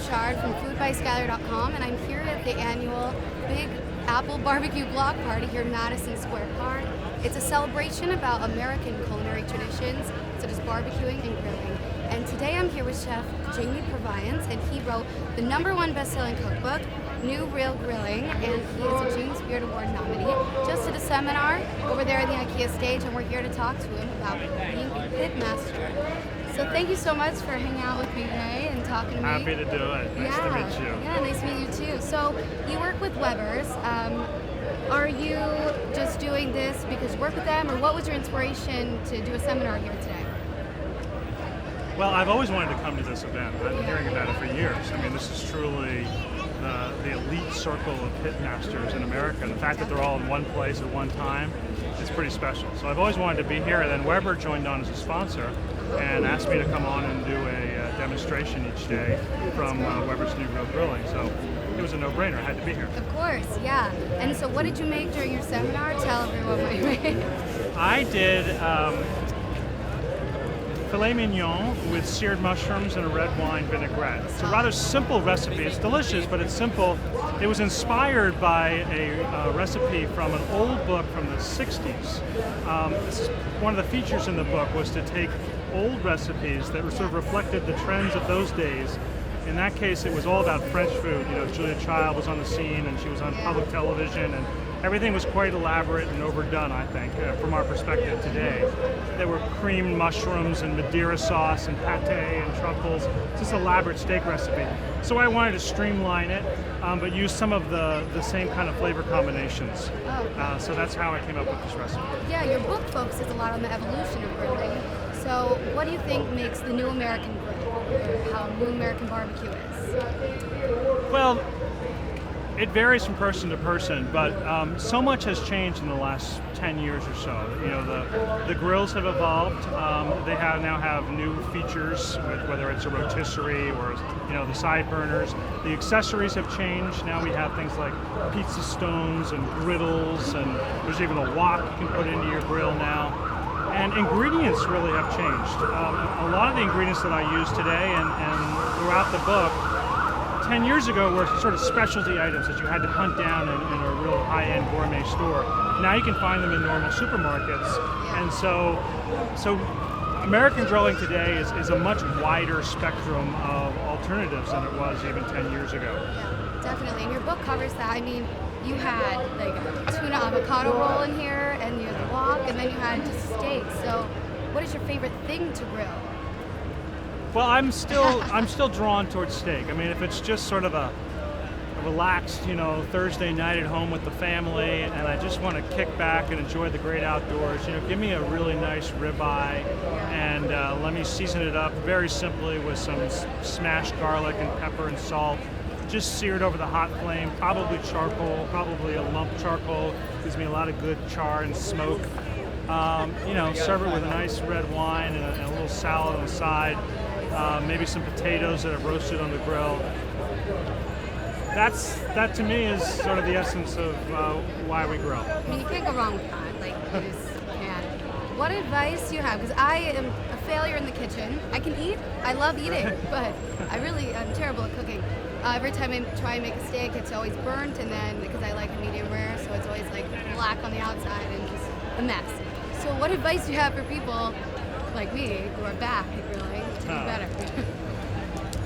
Bouchard from foodbyskyler.com, and I'm here at the annual Big Apple Barbecue Block Party here in Madison Square Park. It's a celebration about American culinary traditions, such as barbecuing and grilling. And today I'm here with Chef Purviance, and he wrote the #1 best-selling cookbook, New Real Grilling, and he is a James Beard Award nominee. Just did a seminar over there at the IKEA stage, and we're here to talk to him about being a pit master. So thank you so much for hanging out with me today and talking to me. Happy to do it. Nice to meet you. Yeah, nice to meet you too. So you work with Weber's. Are you just doing this because you work with them, or what was your inspiration to do a seminar here today? Well, I've always wanted to come to this event. I've been hearing about it for years. I mean, this is truly the elite circle of pit masters in America. The fact that they're all in one place at one time is pretty special. So I've always wanted to be here, and then Weber joined on as a sponsor and asked me to come on and do a demonstration each day from Weber's New Real Grilling. So it was a no-brainer. I had to be here. Of course, yeah. And so what did you make during your seminar? Tell everyone what you made. I did filet mignon with seared mushrooms and a red wine vinaigrette. It's a rather simple recipe. It's delicious, but it's simple. It was inspired by a recipe from an old book from the 60s. This is one of the features in the book was to take old recipes that were sort of reflected the trends of those days. In that case, it was all about French food. You know, Julia Child was on the scene, and she was on public television, and everything was quite elaborate and overdone, I think, from our perspective today. There were creamed mushrooms and Madeira sauce and pate and truffles. It's this elaborate steak recipe. So I wanted to streamline it, but use some of the same kind of flavor combinations. So that's how I came up with this recipe. Yeah, your book focuses a lot on the evolution of grilling. So what do you think makes the new American grill, or how new American barbecue is? Well, it varies from person to person, but so much has changed in the last 10 years or so. You know, the grills have evolved. They now have new features, whether it's a rotisserie or the side burners. The accessories have changed. Now we have things like pizza stones and griddles, and there's even a wok you can put into your grill now. And ingredients really have changed. A lot of the ingredients that I use today and throughout the book 10 years ago were sort of specialty items that you had to hunt down in a real high-end gourmet store. Now you can find them in normal supermarkets. And so American grilling today is a much wider spectrum of alternatives than it was even 10 years ago. Yeah, definitely. And your book covers that. I mean, you had like a tuna avocado roll in here, and you had the wok, and then you had just steak. So what is your favorite thing to grill? Well, I'm still drawn towards steak. I mean, if it's just sort of a relaxed, Thursday night at home with the family, and I just want to kick back and enjoy the great outdoors, give me a really nice ribeye, and let me season it up very simply with some smashed garlic and pepper and salt, just seared over the hot flame, probably charcoal, probably a lump charcoal, gives me a lot of good char and smoke. Serve it with a nice red wine and a little salad on the side. Maybe some potatoes that have roasted on the grill. That to me is sort of the essence of why we grill. I mean, you can't go wrong with that. Like, you just can't. What advice do you have? Because I am a failure in the kitchen. I can eat. I love eating, but I'm terrible at cooking. Every time I try and make a steak, it's always burnt, and then because I like a medium rare, so it's always like black on the outside and just a mess. So what advice do you have for people like me who are back at grilling to do better?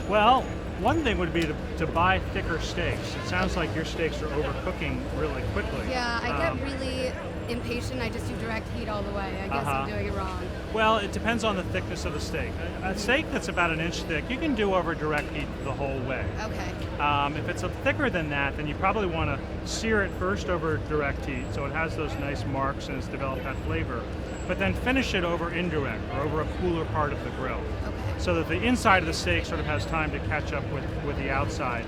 Well, one thing would be to buy thicker steaks. It sounds like your steaks are overcooking really quickly. Yeah, I get really impatient. I just do direct heat all the way. I guess I'm doing it wrong. Well, it depends on the thickness of the steak. A steak that's about an inch thick, you can do over direct heat the whole way. Okay. If it's thicker than that, then you probably want to sear it first over direct heat so it has those nice marks and it's developed that flavor. But then finish it over indirect or over a cooler part of the grill. Okay. So that the inside of the steak sort of has time to catch up with the outside.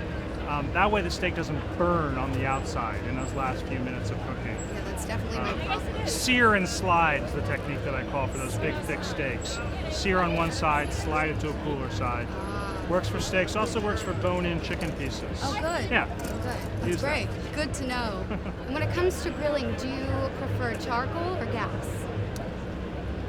That way the steak doesn't burn on the outside in those last few minutes of cooking. Yeah, that's definitely my problem. Sear and slide is the technique that I call for those big, thick steaks. Sear on one side, slide it to a cooler side. Works for steaks, also works for bone-in chicken pieces. Oh, good. Yeah. Oh, good. That's great. Good to know. And when it comes to grilling, do you prefer charcoal or gas?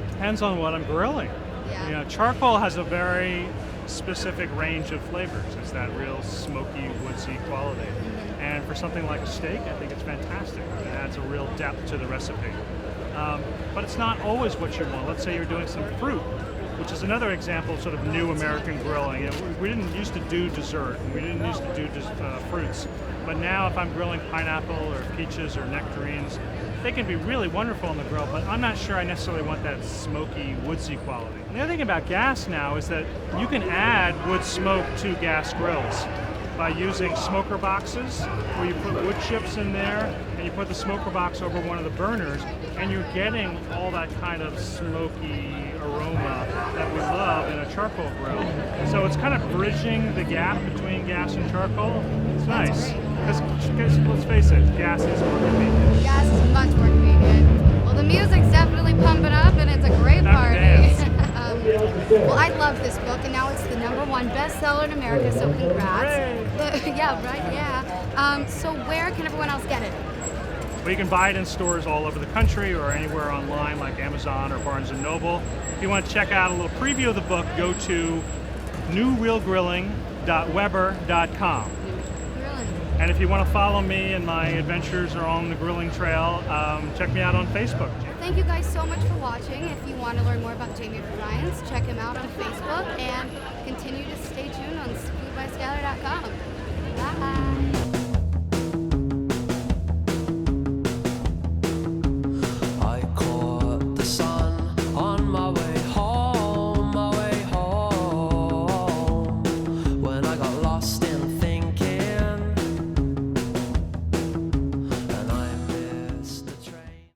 Depends on what I'm grilling. Yeah. Charcoal has a very specific range of flavors. It's that real smoky, woodsy quality. And for something like a steak, I think it's fantastic. It adds a real depth to the recipe. But it's not always what you want. Let's say you're doing some fruit, which is another example of sort of new American grilling. We didn't used to do dessert, and we didn't used to do just fruits. But now if I'm grilling pineapple or peaches or nectarines, they can be really wonderful on the grill, but I'm not sure I necessarily want that smoky, woodsy quality. And the other thing about gas now is that you can add wood smoke to gas grills by using smoker boxes, where you put wood chips in there and you put the smoker box over one of the burners, and you're getting all that kind of smoky aroma that we love in a charcoal grill. So it's kind of bridging the gap between gas and charcoal. It's nice. Because let's face it, gas is more convenient. Gas is much more convenient. Well, the music's definitely pumping up, and it's a great party. Well, I love this book, and now it's the #1 bestseller in America, so congrats. Yeah, right, yeah. So where can everyone else get it? Well, you can buy it in stores all over the country or anywhere online like Amazon or Barnes & Noble. If you want to check out a little preview of the book, go to newrealgrilling.weber.com. And if you want to follow me and my adventures are on the grilling trail, check me out on Facebook. Thank you guys so much for watching. If you want to learn more about Jamie Purviance, check him out on Facebook and continue to stay tuned on foodbyskyler.com.